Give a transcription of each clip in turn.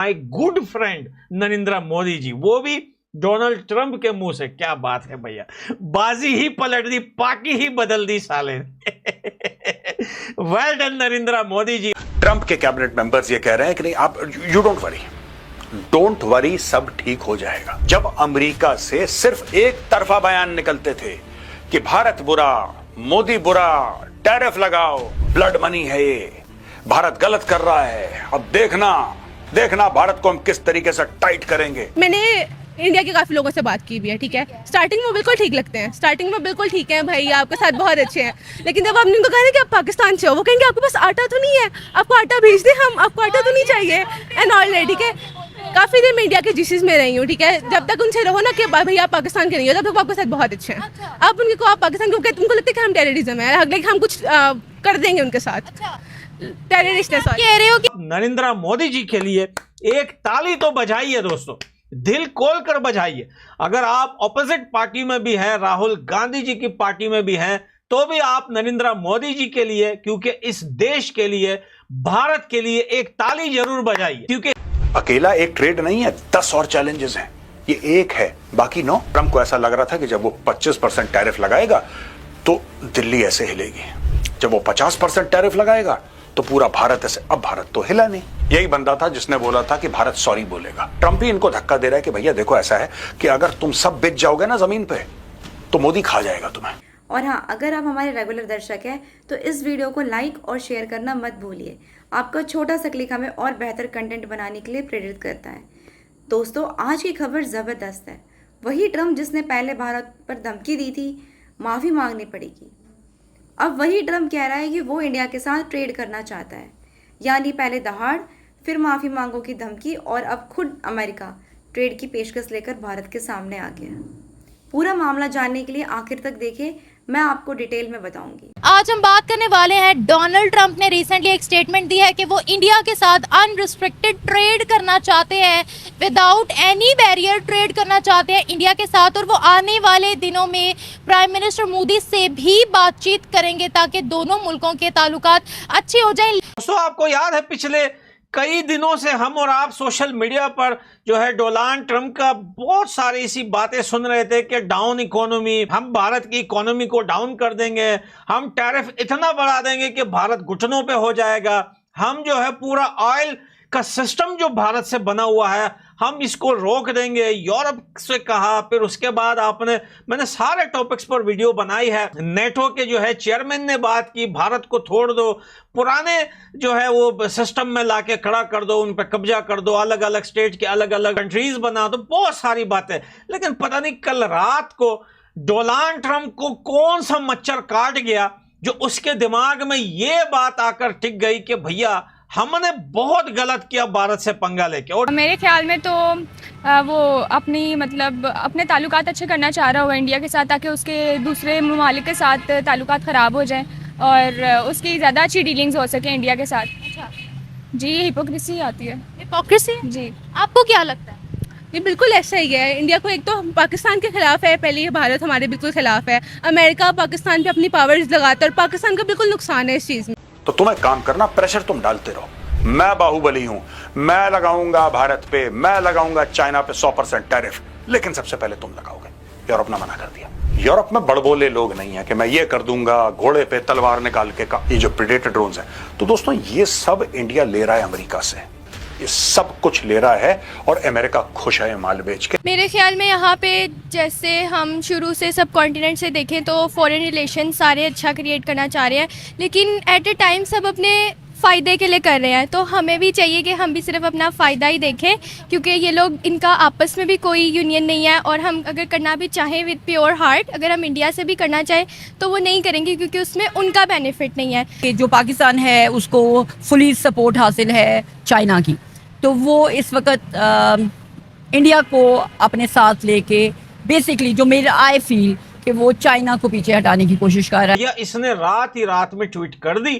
My good friend Narendra Modi ji, वो भी Donald Trump के मुंह से। क्या बात है भैया, बाजी ही पलट दी, पाकी ही बदल दी साले। वेल डन नरेंद्र मोदी जी। ट्रंप के कैबिनेट मेंबर्स ये कह रहे हैं कि नहीं, आप यू डोंट वरी, सब ठीक हो जाएगा। जब अमेरिका से सिर्फ एक तरफा बयान निकलते थे कि भारत बुरा, मोदी बुरा, टैरिफ लगाओ, ब्लड मनी है ये, भारत गलत कर रहा है, अब देखना भारत को हम किस तरीके से टाइट करेंगे। मैंने इंडिया के काफी लोगों से बात की भी है, ठीक है। स्टार्टिंग में बिल्कुल ठीक लगते हैं, स्टार्टिंग में बिल्कुल ठीक है भाई, आपके साथ बहुत अच्छे हैं। लेकिन जब आपने उनको कहा ना कि आप पाकिस्तान से हो, वो कहेंगे आपके पास आटा तो नहीं है, आपको आटा भेज दे हम, आपको आटा तो नहीं चाहिए एंड ऑल, ठीक है। काफी देर मैं इंडिया के जीसीस में रही हूँ, ठीक है। जब तक उनसे रहो ना कि भैया आप पाकिस्तान के नहीं हो, तब तक आपके साथ बहुत अच्छे हैं। आप उनको आप पाकिस्तान के, उनको लगता है कि हम टेररिज्म है, लाइक हम कुछ कर देंगे उनके साथ, टेररिस्ट है। कह रहे हो कि नरेंद्र मोदी जी के लिए एक ताली तो बजाइए दोस्तों, दिल खोल कर बजाइए। अगर आप ऑपोजिट पार्टी में भी हैं, राहुल गांधी जी की पार्टी में भी हैं, तो भी आप नरेंद्र मोदी जी के लिए, क्योंकि इस देश के लिए, भारत के लिए एक ताली जरूर बजाइए। क्योंकि अकेला एक ट्रेड नहीं है, 10 और चैलेंजेस हैं, ये एक है, बाकी 9। ट्रंप को ऐसा लग रहा था कि जब वो 25% टैरिफ लगाएगा तो दिल्ली ऐसे हिलेगी, जब वो 50% टैरिफ लगाएगा तो पूरा भारत ऐसे। अब भारत तो हिला नहीं। यही बंदा था जिसने बोला था कि भारत सॉरी बोलेगा। ट्रंप ही इनको धक्का दे रहा है कि भैया देखो, ऐसा है कि अगर तुम सब बिक जाओगे ना जमीन पे, तो मोदी खा जाएगा तुम्हें। और हाँ, अगर आप हमारे रेगुलर दर्शक हैं तो इस वीडियो को लाइक और शेयर करना मत भूलिए। आपका छोटा सा क्लिक हमें और बेहतर कंटेंट बनाने के लिए प्रेरित करता है। दोस्तों, आज की खबर ज़बरदस्त है। वही ट्रंप जिसने पहले भारत पर धमकी दी थी, माफ़ी मांगनी पड़ेगी। अब वही ट्रंप कह रहा है कि वो इंडिया के साथ ट्रेड करना चाहता है, यानी पहले दहाड़, फिर माफ़ी मांगो की धमकी, और अब खुद अमेरिका ट्रेड की पेशकश लेकर भारत के सामने आ गया। पूरा मामला जानने के लिए आखिर तक देखें, मैं आपको डिटेल में बताऊंगी। आज हम बात करने वाले हैं, डोनाल्ड ट्रंप ने रिसेंटली एक स्टेटमेंट दी है कि वो इंडिया के साथ अनरिस्ट्रिक्टेड ट्रेड करना चाहते हैं, विदाउट एनी बैरियर ट्रेड करना चाहते हैं इंडिया के साथ, और वो आने वाले दिनों में प्राइम मिनिस्टर मोदी से भी बातचीत करेंगे ताकि दोनों मुल्कों के ताल्लुकात अच्छे हो जाएं। दोस्तों, आपको याद है पिछले कई दिनों से हम और आप सोशल मीडिया पर जो है डोनाल्ड ट्रंप का बहुत सारी ऐसी बातें सुन रहे थे कि डाउन इकोनॉमी, हम भारत की इकोनॉमी को डाउन कर देंगे, हम टैरिफ इतना बढ़ा देंगे कि भारत घुटनों पे हो जाएगा, हम जो है पूरा ऑयल का सिस्टम जो भारत से बना हुआ है हम इसको रोक देंगे, यूरोप से कहा। फिर उसके बाद मैंने सारे टॉपिक्स पर वीडियो बनाई है। नेटो के जो है चेयरमैन ने बात की, भारत को छोड़ दो, पुराने जो है वो सिस्टम में लाके खड़ा कर दो, उन पर कब्जा कर दो, अलग अलग स्टेट के अलग अलग कंट्रीज बना दो, बहुत सारी बातें। लेकिन पता नहीं कल रात को डोनाल्ड ट्रंप को कौन सा मच्छर काट गया जो उसके दिमाग में ये बात आकर टिक गई कि भैया हमने बहुत गलत किया भारत से पंगा लेके। और मेरे ख्याल में तो वो अपने ताल्लुकात अच्छे करना चाह रहा होगा इंडिया के साथ, ताकि उसके दूसरे ममालिक के साथ ताल्लुकात ख़राब हो जाएं और उसकी ज़्यादा अच्छी डीलिंग्स हो सके इंडिया के साथ। अच्छा जी, हिपोक्रेसी आती है। हिपोक्रेसी जी, आपको क्या लगता है? ये बिल्कुल ऐसा ही है। इंडिया को एक तो पाकिस्तान के खिलाफ है, पहले ये भारत हमारे बिल्कुल खिलाफ है। अमेरिका पाकिस्तान पे अपनी पावर्स लगाता है और पाकिस्तान का बिल्कुल नुकसान है इस चीज़ में। तो तुम एक काम करना, प्रेशर तुम डालते रहो। मैं बाहुबली हूं, मैं लगाऊंगा भारत पे, मैं लगाऊंगा चाइना पे 100% टैरिफ, लेकिन सबसे पहले तुम लगाओगे। यूरोप ने मना कर दिया। यूरोप में बड़बोले लोग नहीं है कि मैं ये कर दूंगा, घोड़े पे तलवार निकाल के का। ये जो प्रेडेटर ड्रोन्स हैं, तो दोस्तों ये सब इंडिया ले रहा है अमेरिका से, ये सब कुछ ले रहा है और अमेरिका खुश है माल बेच के। मेरे ख्याल में यहाँ पे जैसे हम शुरू से सब कॉन्टिनेंट से देखें तो फॉरेन रिलेशन सारे अच्छा क्रिएट करना चाह रहे हैं, लेकिन एट ए टाइम सब अपने फ़ायदे के लिए कर रहे हैं। तो हमें भी चाहिए कि हम भी सिर्फ अपना फ़ायदा ही देखें, क्योंकि ये लोग, इनका आपस में भी कोई यूनियन नहीं है, और हम अगर करना भी चाहें विद प्योर हार्ट, अगर हम इंडिया से भी करना चाहें तो वो नहीं करेंगे, क्योंकि उसमें उनका बेनिफिट नहीं है। जो पाकिस्तान है उसको फुली सपोर्ट हासिल है चाइना की, तो वो इस वक्त इंडिया को अपने साथ लेके बेसिकली जो मेरा आई फील कि वो चाइना को पीछे हटाने की कोशिश कर रहा है। या इसने रात ही रात में ट्वीट कर दी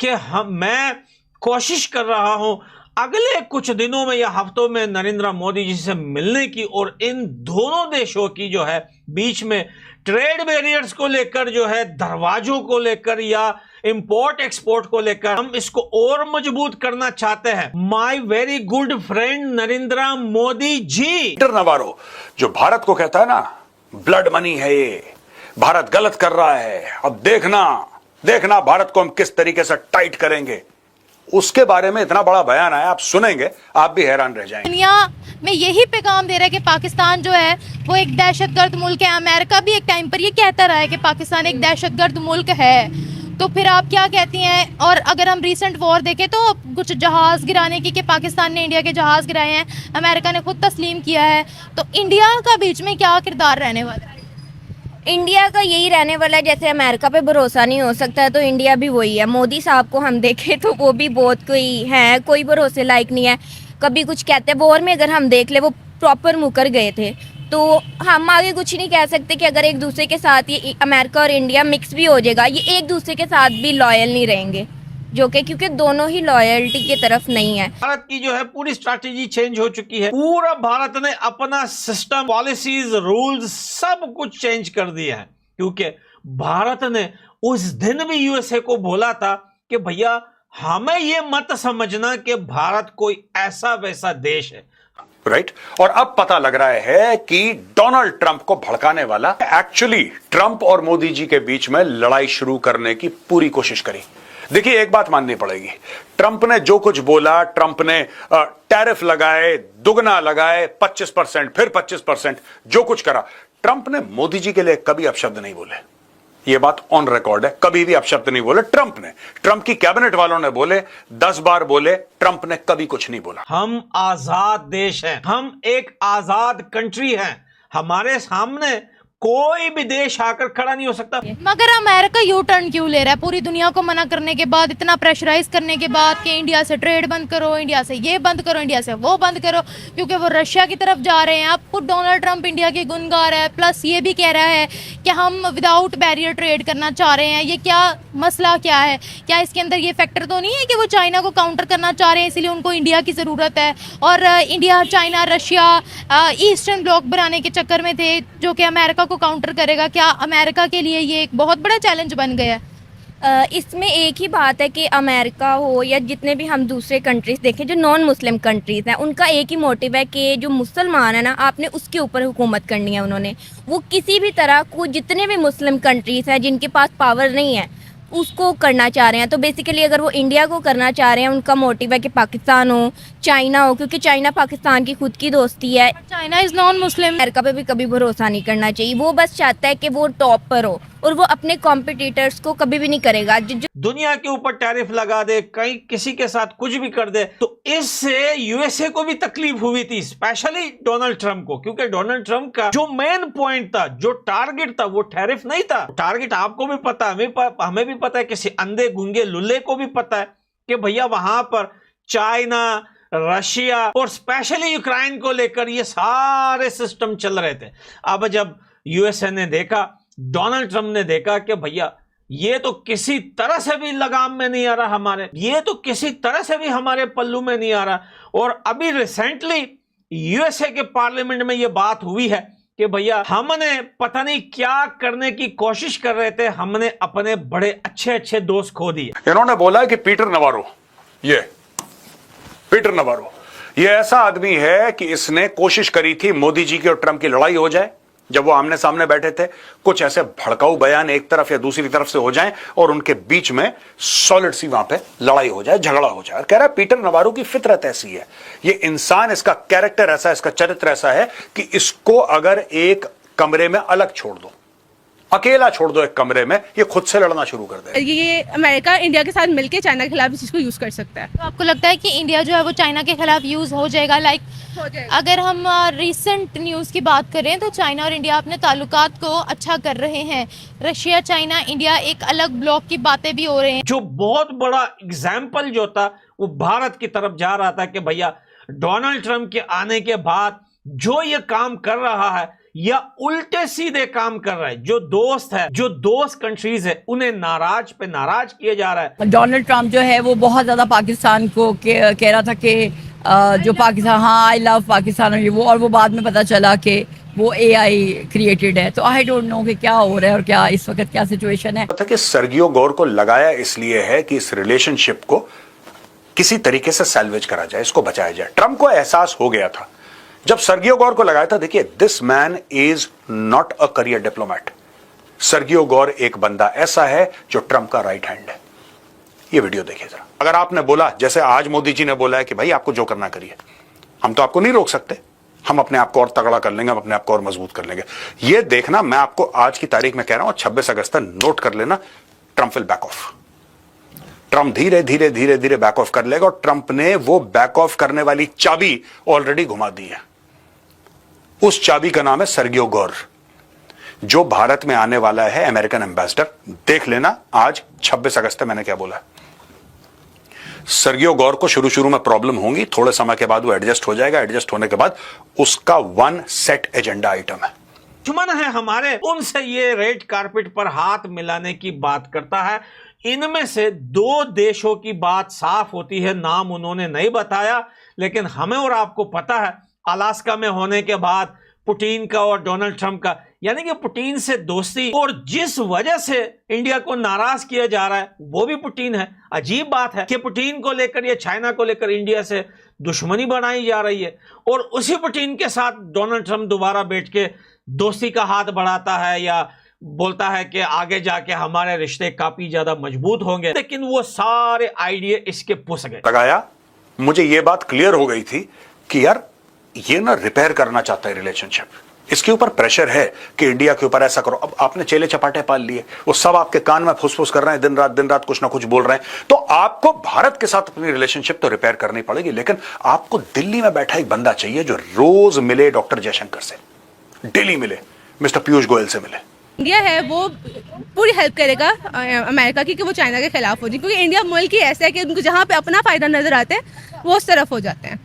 कि मैं कोशिश कर रहा हूं अगले कुछ दिनों में या हफ्तों में नरेंद्र मोदी जी से मिलने की, और इन दोनों देशों की जो है बीच में ट्रेड बैरियर्स को लेकर, जो है दरवाजों को लेकर, या इंपोर्ट एक्सपोर्ट को लेकर हम इसको और मजबूत करना चाहते हैं। My very good friend Narendra Modi ji. Peter Navarro जो भारत को कहता है ना ब्लड मनी है ये, भारत गलत कर रहा है, अब देखना भारत को हम किस तरीके से टाइट करेंगे, उसके बारे में इतना बड़ा बयान आया, आप सुनेंगे आप भी हैरान रह जाएंगे। दुनिया में यही पैगाम दे रहा है कि पाकिस्तान जो है वो एक दहशतगर्द मुल्क है। अमेरिका भी एक टाइम पर ये कहता रहा है कि पाकिस्तान एक दहशतगर्द मुल्क है। तो फिर आप क्या कहती हैं? और अगर हम रीसेंट वॉर देखें तो कुछ जहाज़ गिराने की कि पाकिस्तान ने इंडिया के जहाज़ गिराए हैं, अमेरिका ने खुद तस्लीम किया है। तो इंडिया का बीच में क्या किरदार रहने वाला है? इंडिया का यही रहने वाला है, जैसे अमेरिका पे भरोसा नहीं हो सकता है तो इंडिया भी वही है। मोदी साहब को हम देखें तो वो भी बहुत कोई भरोसे लायक नहीं है। कभी कुछ कहते हैं, वॉर में अगर हम देख ले वो प्रॉपर मुकर गए थे, तो हम आगे कुछ नहीं कह सकते कि अगर एक दूसरे के साथ ये अमेरिका और इंडिया मिक्स भी हो जाएगा, ये एक दूसरे के साथ भी लॉयल नहीं रहेंगे, जो कि क्योंकि दोनों ही लॉयल्टी की तरफ नहीं है। भारत की जो है पूरी स्ट्रैटेजी चेंज हो चुकी है। पूरा भारत ने अपना सिस्टम, पॉलिसीज, रूल्स सब कुछ चेंज कर दिया है, क्योंकि भारत ने उस दिन भी यूएसए को बोला था कि भैया हमें ये मत समझना कि भारत कोई ऐसा वैसा देश है। राइट और अब पता लग रहा है कि डोनाल्ड ट्रंप को भड़काने वाला एक्चुअली ट्रंप और मोदी जी के बीच में लड़ाई शुरू करने की पूरी कोशिश करी। देखिए एक बात माननी पड़ेगी, ट्रंप ने जो कुछ बोला, ट्रंप ने टैरिफ लगाए, दुगना लगाए, 25% फिर 25%, जो कुछ करा, ट्रंप ने मोदी जी के लिए कभी अपशब्द नहीं बोले। ये बात ऑन रिकॉर्ड है, कभी भी अपशब्द नहीं बोले ट्रंप ने। ट्रंप की कैबिनेट वालों ने बोले, 10 बार बोले, ट्रंप ने कभी कुछ नहीं बोला। हम आजाद देश हैं, हम एक आजाद कंट्री हैं, हमारे सामने कोई भी देश आकर खड़ा नहीं हो सकता। मगर अमेरिका यू टर्न क्यों ले रहा है? पूरी दुनिया को मना करने के बाद, इतना प्रेशराइज करने के बाद कि इंडिया से ट्रेड बंद करो, इंडिया से ये बंद करो, इंडिया से वो बंद करो, क्योंकि वो रशिया की तरफ जा रहे हैं। अब खुद डोनाल्ड ट्रंप इंडिया के गुण गा रहा है, प्लस ये भी कह रहा है कि हम विदाउट बैरियर ट्रेड करना चाह रहे हैं। ये क्या मसला क्या है? क्या इसके अंदर ये फैक्टर तो नहीं है कि वो चाइना को काउंटर करना चाह रहे हैं, इसलिए उनको इंडिया की ज़रूरत है? और India, China, Russia eastern block बनाने के चक्कर में थे, जो कि अमेरिका को काउंटर करेगा। क्या अमेरिका के लिए ये एक बहुत बड़ा चैलेंज बन गया है? इसमें एक ही बात है कि अमेरिका हो या जितने भी हम दूसरे कंट्रीज़ देखें जो नॉन मुस्लिम कंट्रीज़ हैं, उनका एक ही मोटिव है कि जो मुसलमान है ना, आपने उसके ऊपर हुकूमत करनी है। उन्होंने वो किसी भी तरह को, जितने भी मुस्लिम कंट्रीज़ हैं जिनके पास पावर नहीं है, उसको करना चाह रहे हैं। तो बेसिकली अगर वो इंडिया को करना चाह रहे हैं, उनका मोटिव है कि पाकिस्तान हो, चाइना हो, क्योंकि चाइना पाकिस्तान की खुद की दोस्ती है। China is non Muslim. America पे भी कभी भरोसा नहीं करना चाहिए। वो बस चाहता है कि वो टॉप पर हो और वो अपने कॉम्पिटिटर्स को कभी भी नहीं करेगा। दुनिया के ऊपर टैरिफ लगा दे, कहीं किसी के साथ कुछ भी कर दे, तो इससे यूएसए को भी तकलीफ हुई थी, स्पेशली डोनाल्ड ट्रंप को, क्योंकि डोनाल्ड ट्रंप का जो मेन पॉइंट था, जो टारगेट था, वो टैरिफ नहीं था। टारगेट आपको भी पता है, हमें भी पता है, किसी अंधे गुंगे लुल्ले को भी पता है कि भैया वहां पर चाइना, रशिया और स्पेशली यूक्रेन को लेकर ये सारे सिस्टम चल रहे थे। अब जब यूएसए ने देखा, डोनाल्ड ट्रंप ने देखा कि भैया ये तो किसी तरह से भी लगाम में नहीं आ रहा हमारे, ये तो किसी तरह से भी हमारे पल्लू में नहीं आ रहा। और अभी रिसेंटली यूएसए के पार्लियामेंट में ये बात हुई है कि भैया हमने पता नहीं क्या करने की कोशिश कर रहे थे, हमने अपने बड़े अच्छे अच्छे दोस्त खो दिए। इन्होंने बोला कि पीटर नवारो ये ऐसा आदमी है कि इसने कोशिश करी थी मोदी जी की और ट्रंप की लड़ाई हो जाए, जब वो आमने सामने बैठे थे, कुछ ऐसे भड़काऊ बयान एक तरफ या दूसरी तरफ से हो जाएं और उनके बीच में सॉलिड सी वहां पे लड़ाई हो जाए, झगड़ा हो जाए। कह रहा है पीटर नवारो की फितरत ऐसी है, ये इंसान, इसका कैरेक्टर ऐसा है, इसका चरित्र ऐसा है कि इसको अगर एक कमरे में अलग छोड़ दो, अकेला छोड़ दो एक कमरे में, ये खुद से लड़ना शुरू कर दे। ये अमेरिका इंडिया के साथ मिलकर चाइना के खिलाफ इस चीज़ को यूज़ कर सकता है। तो आपको लगता है कि इंडिया जो है वो चाइना के खिलाफ यूज़ हो जाएगा? अगर हम रिसेंट न्यूज़ की बात करें तो चाइना और इंडिया अपने ताल्लुकात को अच्छा कर रहे हैं। रशिया, चाइना, इंडिया एक अलग ब्लॉक की बातें भी हो रही हैं। जो बहुत बड़ा एग्जाम्पल जो था वो भारत की तरफ जा रहा था कि भैया डोनाल्ड ट्रंप के आने के बाद जो ये काम कर रहा है या उल्टे सीधे काम कर रहा है, जो दोस्त है, जो दोस्त कंट्रीज है, उन्हें नाराज पे नाराज किया जा रहा है। डोनाल्ड ट्रंप जो है वो बहुत ज़्यादा पाकिस्तान को कह रहा था कि जो पाकिस्तान, हाँ आई लव पाकिस्तान और ये वो, और वो बाद में पता चला कि वो AI क्रिएटेड है। तो आई डोंट नो कि क्या हो रहा है और क्या इस वक्त क्या सिचुएशन है। था कि सर्गियो गौर को लगाया इसलिए है कि इस रिलेशनशिप को किसी तरीके से सैल्वेज करा जाए, इसको बचाया जाए। ट्रंप को एहसास हो गया था जब सर्गियो गौर को लगाया था, देखिए this man is not a career diplomat. Sergio Gor एक बंदा ऐसा है जो ट्रंप का राइट हैंड है। ये वीडियो देखिए जरा। अगर आपने बोला, जैसे आज मोदी जी ने बोला है कि भाई आपको जो करना करिए, हम तो आपको नहीं रोक सकते, हम अपने आप को और तगड़ा कर लेंगे, हम अपने आप को और मजबूत कर लेंगे। ये देखना, मैं आपको आज की तारीख में कह रहा हूं, 26 अगस्त तक नोट कर लेना, Trump will back of. Trump धीरे धीरे धीरे धीरे बैक ऑफ कर लेगा और ट्रंप ने वो बैक ऑफ करने वाली चाबी ऑलरेडी घुमा दी है। उस चाबी का नाम है सर्गियो गौर, जो भारत में आने वाला है अमेरिकन एम्बेसडर। देख लेना आज 26 अगस्त मैंने क्या बोला। सर्गियो गौर को शुरू में प्रॉब्लम होंगी, थोड़े समय के बाद वो एडजस्ट हो जाएगा। एडजस्ट होने के बाद उसका वन सेट एजेंडा आइटम है। दुश्मन है हमारे, उनसे ये रेड कारपेट पर हाथ मिलाने की बात करता है। इनमें से 2 देशों की बात साफ होती है, नाम उन्होंने नहीं बताया, लेकिन हमें और आपको पता है अलास्का में होने के बाद पुतिन का और डोनाल्ड ट्रंप का, यानी कि पुतिन से दोस्ती, और जिस वजह से इंडिया को नाराज किया जा रहा है वो भी पुतिन है। अजीब बात है कि पुतिन को लेकर या चाइना को लेकर इंडिया से दुश्मनी बनाई जा रही है, और उसी पुतिन के साथ डोनाल्ड ट्रंप दोबारा बैठ के दोस्ती का हाथ बढ़ाता है या बोलता है कि आगे जाके हमारे रिश्ते काफी ज्यादा मजबूत होंगे। लेकिन वो सारे आइडिया इसके पुस गए। लगाया, मुझे ये बात क्लियर हो गई थी कि यार ये ना रिपेयर करना चाहता है रिलेशनशिप, इसके ऊपर प्रेशर है कि इंडिया के ऊपर ऐसा करो। अब आपने चेले चपाटे पाल लिए, वो सब आपके कान में फुसफुस कर रहे हैं, दिन रात कुछ ना कुछ बोल रहे हैं। तो आपको भारत के साथ अपनी रिलेशनशिप तो रिपेयर करनी पड़ेगी, लेकिन आपको दिल्ली में बैठा एक बंदा चाहिए जो रोज मिले डॉक्टर जयशंकर से, डेली मिले, मिस्टर पीयूष गोयल से मिले। इंडिया है वो पूरी हेल्प करेगा अमेरिका की कि वो चाइना के खिलाफ हो जाए, क्योंकि इंडिया मुल्क ही ऐसा है कि उनको जहाँ पे अपना फायदा नजर आता है वो उस तरफ हो जाते हैं।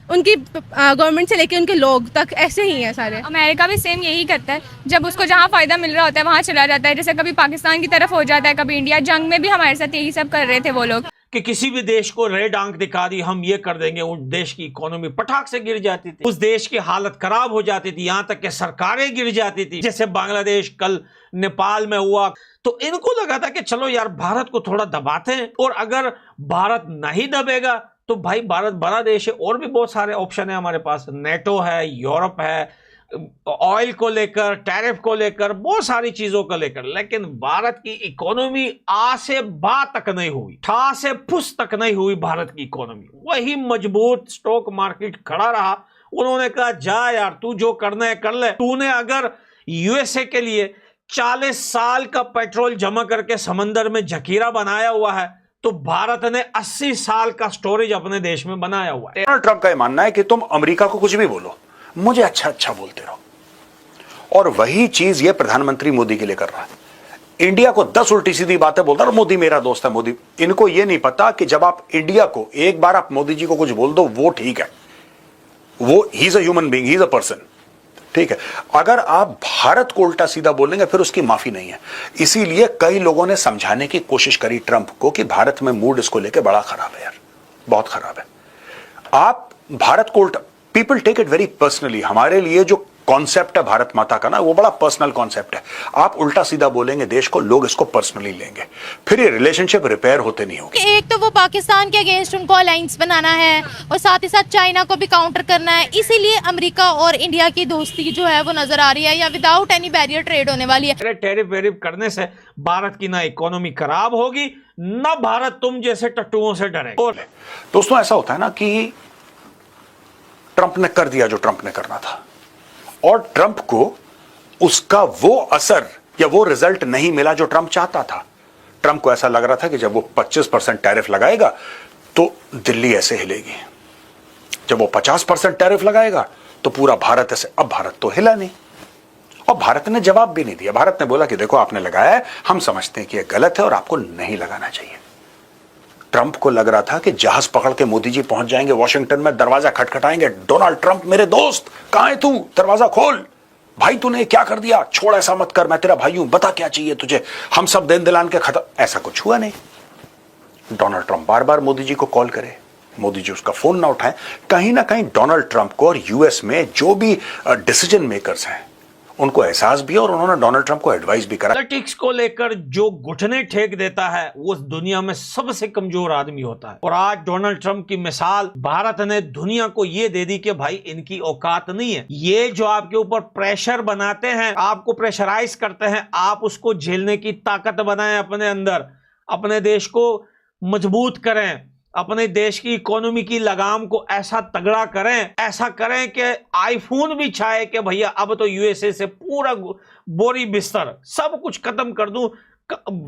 उनकी गवर्नमेंट से लेके उनके लोग तक ऐसे ही हैं सारे। अमेरिका भी सेम यही करता है, जब उसको जहाँ फ़ायदा मिल रहा होता है वहाँ चला जाता है। जैसे कभी पाकिस्तान की तरफ हो जाता है, कभी इंडिया। जंग में भी हमारे साथ यही सब कर रहे थे वो लोग, कि किसी भी देश को रेड आंख दिखा दी, हम ये कर देंगे, उस देश की इकोनॉमी पटाख से गिर जाती थी, उस देश की हालत खराब हो जाती थी, यहां तक कि सरकारें गिर जाती थी। जैसे बांग्लादेश कल नेपाल में हुआ, तो इनको लगा था कि चलो यार भारत को थोड़ा दबाते हैं, और अगर भारत नहीं दबेगा तो भाई भारत बड़ा देश है, और भी बहुत सारे ऑप्शन है हमारे पास, नेटो है, यूरोप है, ऑयल को लेकर, टैरिफ को लेकर, बहुत सारी चीजों को लेकर। लेकिन भारत की इकोनॉमी आ से बा तक नहीं हुई, ठा से फुस तक नहीं हुई। भारत की इकोनॉमी वही मजबूत, स्टॉक मार्केट खड़ा रहा। उन्होंने कहा जा यार तू जो करना है कर ले। तूने अगर यूएसए के लिए 40 साल का पेट्रोल जमा करके समंदर में जखीरा बनाया हुआ है, तो भारत ने 80 साल का स्टोरेज अपने देश में बनाया हुआ है। डोनाल्ड ट्रंप का यह मानना है कि तुम अमेरिका को कुछ भी बोलो, मुझे अच्छा अच्छा बोलते रहो, और वही चीज ये प्रधानमंत्री मोदी के लिए कर रहा है। इंडिया को 10 उल्टी सीधी बातें बोलता है, मोदी मेरा दोस्त है, मोदी। इनको ये नहीं पता कि जब आप इंडिया को एक बार आप मोदी जी को कुछ बोल दो, वो ठीक है, वो he is a human being, he is a person, ठीक है। अगर आप भारत को उल्टा सीधा बोलेंगे फिर उसकी माफी नहीं है। इसीलिए कई लोगों ने समझाने की कोशिश करी ट्रंप को कि भारत में मूड इसको लेके बड़ा खराब है यार, बहुत खराब है। आप भारत को उल्टा, people take it very personally. हमारे लिए जो कॉन्सेप्ट है भारत माता का ना, वो बड़ा पर्सनल कॉन्सेप्ट है। आप उल्टा सीधा बोलेंगे देश को, लोग इसको पर्सनली लेंगे, फिर ये रिलेशनशिप रिपेयर होते नहीं होंगे। एक तो वो पाकिस्तान के अगेंस्ट उनको अलायंस बनाना है और साथ ही साथ चाइना को भी काउंटर करना है, इसीलिए अमेरिका और इंडिया की दोस्ती जो है वो नजर आ रही है, या विदाउट एनी बैरियर ट्रेड होने वाली है। टैरिफ वेरिफ करने से भारत की ना इकोनॉमी खराब होगी, ना भारत तुम जैसे टट्टुओं से डरेगा। दोस्तों ऐसा होता है ना कि ट्रंप ने कर दिया जो ट्रंप ने करना था, और ट्रंप को उसका वो असर या वो रिजल्ट नहीं मिला जो ट्रंप चाहता था। ट्रंप को ऐसा लग रहा था कि जब वो 25% टैरिफ लगाएगा तो दिल्ली ऐसे हिलेगी, जब वो 50% टैरिफ लगाएगा तो पूरा भारत ऐसे। अब भारत तो हिला नहीं, और भारत ने जवाब भी नहीं दिया। भारत ने बोला कि देखो आपने लगाया है, हम समझते हैं कि यह गलत है और आपको नहीं लगाना चाहिए। ट्रंप को लग रहा था कि जहाज पकड़ के मोदी जी पहुंच जाएंगे वॉशिंगटन में, दरवाजा खटखटाएंगे, डोनाल्ड ट्रंप मेरे दोस्त कहां है तू, दरवाजा खोल, भाई तूने क्या कर दिया, छोड़ ऐसा मत कर, मैं तेरा भाई हूं, बता क्या चाहिए तुझे, हम सब देन दिलान के खत्म। ऐसा कुछ हुआ नहीं। डोनाल्ड ट्रंप बार बार मोदी जी को कॉल करे, मोदी जी उसका फोन ना उठाएं, कहीं ना कहीं डोनाल्ड ट्रंप को और यूएस में जो भी डिसीजन मेकर्स हैं उनको एहसास भी है और उन्होंने डोनाल्ड ट्रंप को एडवाइस भी करा। पॉलिटिक्स को लेकर जो घुटने टेक देता है वो दुनिया में सबसे कमजोर आदमी होता है। और आज डोनाल्ड ट्रंप की मिसाल भारत ने दुनिया को ये दे दी कि भाई इनकी औकात नहीं है। ये जो आपके ऊपर प्रेशर बनाते हैं, आपको प्रेशराइज करते हैं, आप उसको झेलने की ताकत बनाएं अपने अंदर, अपने देश को मजबूत करें, अपने देश की इकोनॉमी की लगाम को ऐसा तगड़ा करें, ऐसा करें कि आईफोन भी चाहे कि भैया अब तो यूएसए से पूरा बोरी बिस्तर सब कुछ खत्म कर दूं।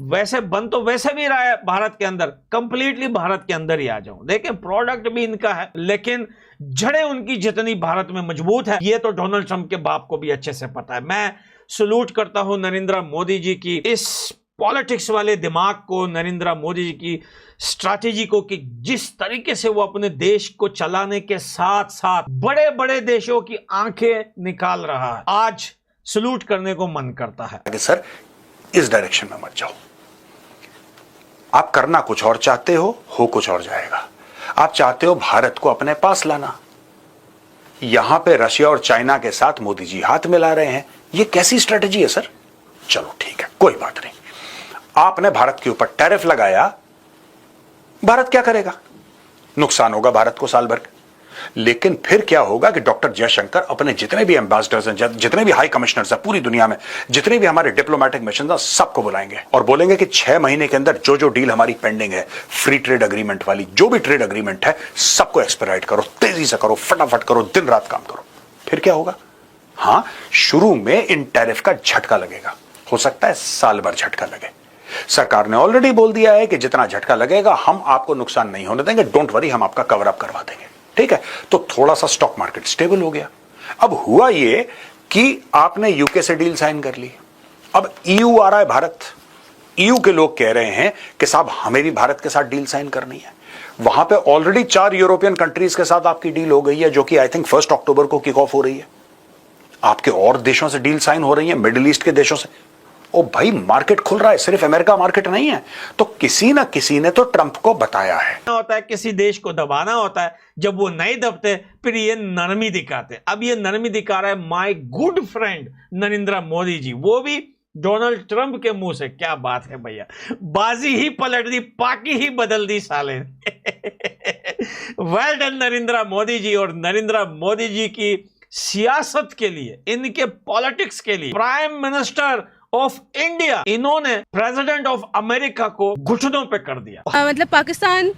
वैसे बन तो वैसे भी रहा है भारत के अंदर, कंप्लीटली भारत के अंदर ही आ जाऊं। देखें प्रोडक्ट भी इनका है लेकिन जड़ें उनकी जितनी भारत में मजबूत है ये तो डोनाल्ड ट्रंप के बाप को भी अच्छे से पता है। मैं सलूट करता हूं नरेंद्र मोदी जी की इस पॉलिटिक्स वाले दिमाग को, नरेंद्र मोदी जी की स्ट्रैटेजी को, कि जिस तरीके से वो अपने देश को चलाने के साथ साथ बड़े बड़े देशों की आंखें निकाल रहा है। आज सलूट करने को मन करता है। सर इस डायरेक्शन में मत जाओ, आप करना कुछ और चाहते हो कुछ और जाएगा। आप चाहते हो भारत को अपने पास लाना, यहां पे रशिया और चाइना के साथ मोदी जी हाथ मिला रहे हैं, ये कैसी स्ट्रेटेजी है सर? चलो ठीक है कोई बात नहीं, आपने भारत के ऊपर टैरिफ लगाया, भारत क्या करेगा? नुकसान होगा भारत को साल भर। लेकिन फिर क्या होगा कि डॉक्टर जयशंकर अपने जितने भी एम्बेसडर्स हैं, जितने भी हाई कमिश्नर्स हैं पूरी दुनिया में, जितने भी हमारे डिप्लोमेटिक मिशन हैं, सबको बुलाएंगे और बोलेंगे कि 6 महीने के अंदर जो जो डील हमारी पेंडिंग है, फ्री ट्रेड अग्रीमेंट वाली जो भी ट्रेड अग्रीमेंट है, सबको एक्सपेडाइट करो, तेजी से करो, फटाफट करो, दिन रात काम करो। फिर क्या होगा? हां, शुरू में इन टैरिफ का झटका लगेगा, हो सकता है साल भर झटका लगे। सरकार ने ऑलरेडी बोल दिया है कि जितना झटका लगेगा हम आपको नुकसान नहीं होने देंगे, डोंट वरी, हम आपका कवर अप करवा देंगे। ठीक है, तो थोड़ा सा स्टॉक मार्केट स्टेबल हो गया। अब हुआ ये कि आपने यूके से डील साइन कर ली, अब ईयू आ रहा है भारत, ईयू के लोग कह रहे हैं कि साहब हमें भी भारत के साथ डील साइन करनी है। वहां पे ऑलरेडी 4 यूरोपियन कंट्रीज के साथ आपकी डील हो गई है, जो कि आई थिंक 1 अक्टूबर को किक ऑफ हो रही है। आपके और देशों से डील साइन हो रही है, मिडिल ईस्ट के देशों से। ओ भाई, मार्केट खुल रहा है, सिर्फ अमेरिका मार्केट नहीं है। तो किसी ना किसी ने तो ट्रंप को बताया है। होता है किसी देश को दबाना होता है, जब वो नहीं दबते फिर ये नरमी दिखाते। अब ये नरमी दिखा रहा है my good friend Narendra Modi ji, वो भी डोनाल्ड ट्रंप के मुंह से। क्या बात है भैया, बाजी ही पलट दी, पाकी ही बदल दी साले। वेल डन नरेंद्र मोदी जी। और नरेंद्र मोदी जी की सियासत के लिए, इनके पॉलिटिक्स के लिए प्राइम मिनिस्टर ऑफ इंडिया, इन्होंने प्रेसिडेंट ऑफ अमेरिका को घुटनों पे कर दिया। मतलब पाकिस्तान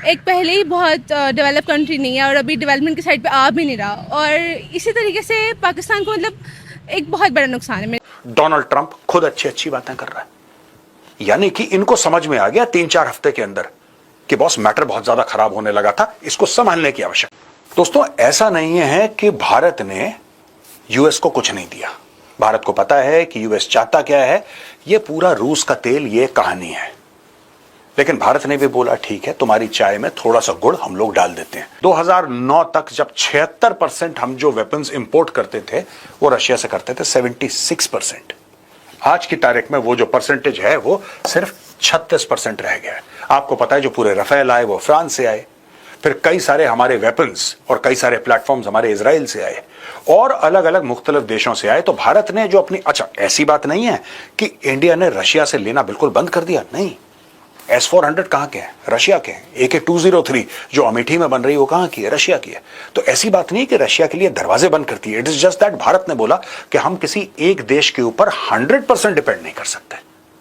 एक पहले ही बहुत डेवलप कंट्री नहीं है और अभी डेवलपमेंट की साइड पे आ भी नहीं रहा, और इसी तरीके से पाकिस्तान को मतलब एक बहुत बड़ा नुकसान है। डोनाल्ड ट्रंप खुद अच्छी बातें कर रहा है, यानी कि इनको समझ में आ गया 3-4 हफ्ते के अंदर कि बॉस मैटर बहुत ज्यादा खराब होने लगा था, इसको संभालने की आवश्यकता। दोस्तों, ऐसा नहीं है कि भारत ने यूएस को कुछ नहीं दिया। भारत को पता है कि यूएस चाहता क्या है, ये पूरा रूस का तेल, ये कहानी है। लेकिन भारत ने भी बोला ठीक है, तुम्हारी चाय में थोड़ा सा गुड़ हम लोग डाल देते हैं। 2009 तक जब 76% हम जो वेपन्स इंपोर्ट करते थे वो रशिया से करते थे, 76%। आज की तारीख में वो जो परसेंटेज है वो सिर्फ 36% रह गया है। आपको पता है जो पूरे रफेल आए वो फ्रांस से आए, फिर कई सारे हमारे वेपन्स और कई सारे प्लेटफॉर्म्स हमारे इजराइल से आए और अलग अलग मुख्तलिफ देशों से आए। तो भारत ने जो अपनी, अच्छा ऐसी बात नहीं है कि इंडिया ने रशिया से लेना बिल्कुल बंद कर दिया, नहीं। S-400 कहां के हैं? रशिया के हैं। AK-203 जो अमेठी में बन रही है वो कहां की है? रशिया की है। तो ऐसी बात नहीं कि रशिया के लिए दरवाजे बंद करती है। It is just that Bharat ने बोला कि हम किसी एक देश के ऊपर 100% डिपेंड नहीं कर सकते।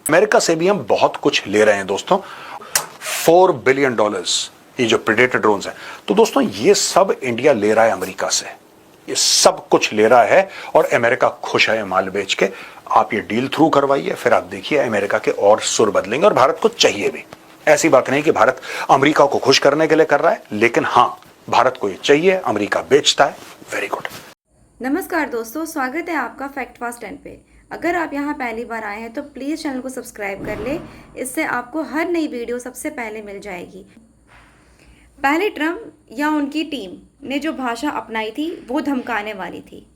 अमेरिका से भी हम बहुत कुछ ले रहे हैं दोस्तों, $4 बिलियन ये जो प्रेडेटर ड्रोन्स हैं। तो दोस्तों ये सब इंडिया ले रहा है अमेरिका से, ये सब कुछ ले रहा है और अमेरिका खुश है माल बेच के। आप ये डील थ्रू करवाइए, फिर आप देखिए अमेरिका के और सुर बदलेंगे। और भारत को चाहिए भी, ऐसी बात नहीं कि भारत अमेरिका को खुश करने के लिए कर रहा है, लेकिन हां भारत को ये चाहिए, अमेरिका बेचता है। Very good. नमस्कार दोस्तों, स्वागत है आपका फैक्ट फास्ट 10 पे। अगर आप यहाँ पहली बार आए हैं तो प्लीज़ चैनल को सब्सक्राइब कर ले, इससे आपको हर नई वीडियो सबसे पहले मिल जाएगी। पहले ट्रंप या उनकी टीम ने जो भाषा अपनाई थी वो धमकाने वाली थी।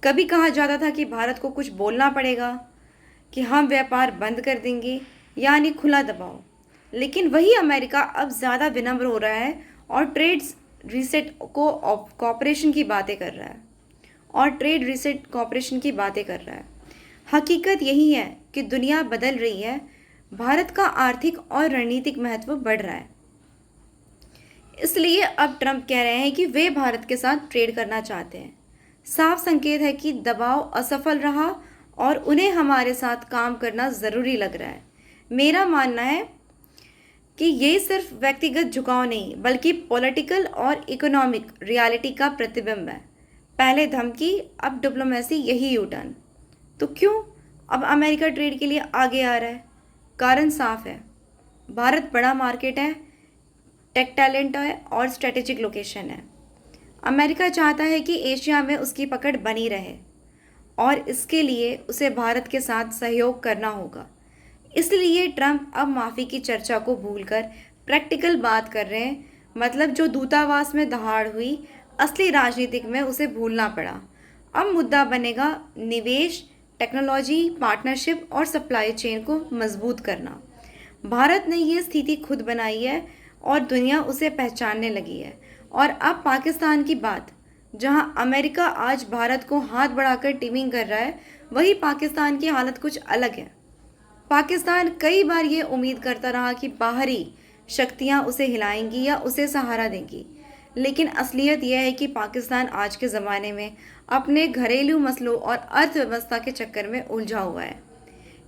कभी कहा जाता था कि भारत को कुछ बोलना पड़ेगा, कि हम व्यापार बंद कर देंगे, यानी खुला दबाव। लेकिन वही अमेरिका अब ज़्यादा विनम्र हो रहा है और ट्रेड रीसेट कॉपरेशन की बातें कर रहा है हकीकत यही है कि दुनिया बदल रही है, भारत का आर्थिक और रणनीतिक महत्व बढ़ रहा है। इसलिए अब ट्रंप कह रहे हैं कि वे भारत के साथ ट्रेड करना चाहते हैं। साफ संकेत है कि दबाव असफल रहा और उन्हें हमारे साथ काम करना ज़रूरी लग रहा है। मेरा मानना है कि ये सिर्फ व्यक्तिगत झुकाव नहीं बल्कि पॉलिटिकल और इकोनॉमिक रियलिटी का प्रतिबिंब है। पहले धमकी, अब डिप्लोमेसी, यही यू टर्न। तो क्यों अब अमेरिका ट्रेड के लिए आगे आ रहा है? कारण साफ है, भारत बड़ा मार्केट है, टेक टैलेंट है और स्ट्रेटेजिक लोकेशन है। अमेरिका चाहता है कि एशिया में उसकी पकड़ बनी रहे और इसके लिए उसे भारत के साथ सहयोग करना होगा। इसलिए ट्रंप अब माफ़ी की चर्चा को भूलकर प्रैक्टिकल बात कर रहे हैं। मतलब जो दूतावास में दहाड़ हुई, असली राजनीतिक में उसे भूलना पड़ा। अब मुद्दा बनेगा निवेश, टेक्नोलॉजी, पार्टनरशिप और सप्लाई चेन को मजबूत करना। भारत ने ये स्थिति खुद बनाई है और दुनिया उसे पहचानने लगी है। और अब पाकिस्तान की बात, जहां अमेरिका आज भारत को हाथ बढ़ाकर टीमिंग कर रहा है, वही पाकिस्तान की हालत कुछ अलग है। पाकिस्तान कई बार ये उम्मीद करता रहा कि बाहरी शक्तियां उसे हिलाएंगी या उसे सहारा देंगी, लेकिन असलियत यह है कि पाकिस्तान आज के ज़माने में अपने घरेलू मसलों और अर्थव्यवस्था के चक्कर में उलझा हुआ है।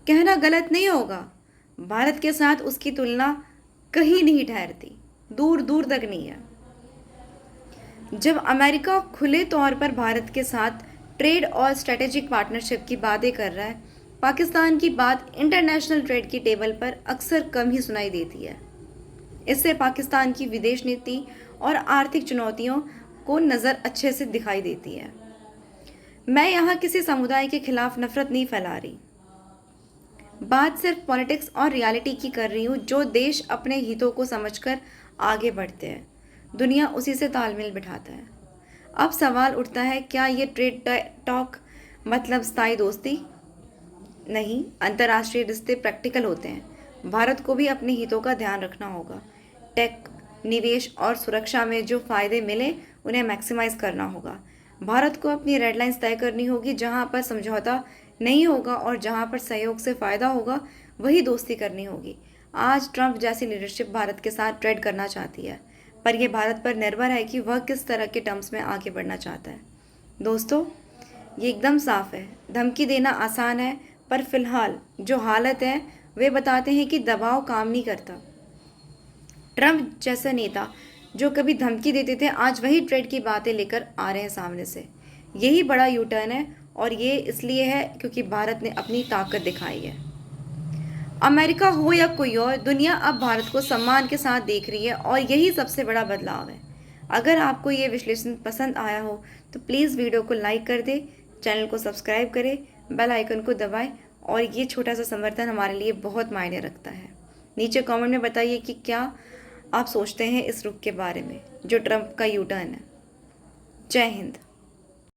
कहना गलत नहीं होगा, भारत के साथ उसकी तुलना कहीं नहीं ठहरती, दूर दूर तक नहीं है। जब अमेरिका खुले तौर पर भारत के साथ ट्रेड और स्ट्रेटेजिक पार्टनरशिप की बातें कर रहा है, पाकिस्तान की बात इंटरनेशनल ट्रेड की टेबल पर अक्सर कम ही सुनाई देती है। इससे पाकिस्तान की विदेश नीति और आर्थिक चुनौतियों को नज़र अच्छे से दिखाई देती है। मैं यहाँ किसी समुदाय के खिलाफ नफरत नहीं फैला रही, बात सिर्फ पॉलिटिक्स और रियलिटी की कर रही हूँ। जो देश अपने हितों को समझकर आगे बढ़ते हैं, दुनिया उसी से तालमेल बिठाता है। अब सवाल उठता है, क्या ये ट्रेड टॉक मतलब स्थायी दोस्ती? नहीं, अंतर्राष्ट्रीय रिश्ते प्रैक्टिकल होते हैं। भारत को भी अपने हितों का ध्यान रखना होगा। टेक, निवेश और सुरक्षा में जो फ़ायदे मिले उन्हें मैक्सिमाइज़ करना होगा। भारत को अपनी रेड लाइंस तय करनी होगी। जहां पर समझौता नहीं होगा और जहां पर सहयोग से फ़ायदा होगा वही दोस्ती करनी होगी। आज ट्रंप जैसी लीडरशिप भारत के साथ ट्रेड करना चाहती है, पर यह भारत पर निर्भर है कि वह किस तरह के टर्म्स में आगे बढ़ना चाहता है। दोस्तों, ये एकदम साफ है, धमकी देना आसान है, पर फिलहाल जो हालत है वे बताते हैं कि दबाव काम नहीं करता। ट्रंप जैसे नेता जो कभी धमकी देते थे, आज वही ट्रेड की बातें लेकर आ रहे हैं सामने से। यही बड़ा यू टर्न है और ये इसलिए है क्योंकि भारत ने अपनी ताकत दिखाई है। अमेरिका हो या कोई और, दुनिया अब भारत को सम्मान के साथ देख रही है और यही सबसे बड़ा बदलाव है। अगर आपको ये विश्लेषण पसंद आया हो तो प्लीज़ वीडियो को लाइक कर दे, चैनल को सब्सक्राइब करें, बेल आइकन को दबाएं और ये छोटा सा समर्थन हमारे लिए बहुत मायने रखता है। नीचे कमेंट में बताइए कि क्या आप सोचते हैं इस रुख के बारे में जो ट्रंप का यू टर्न है। जय हिंद।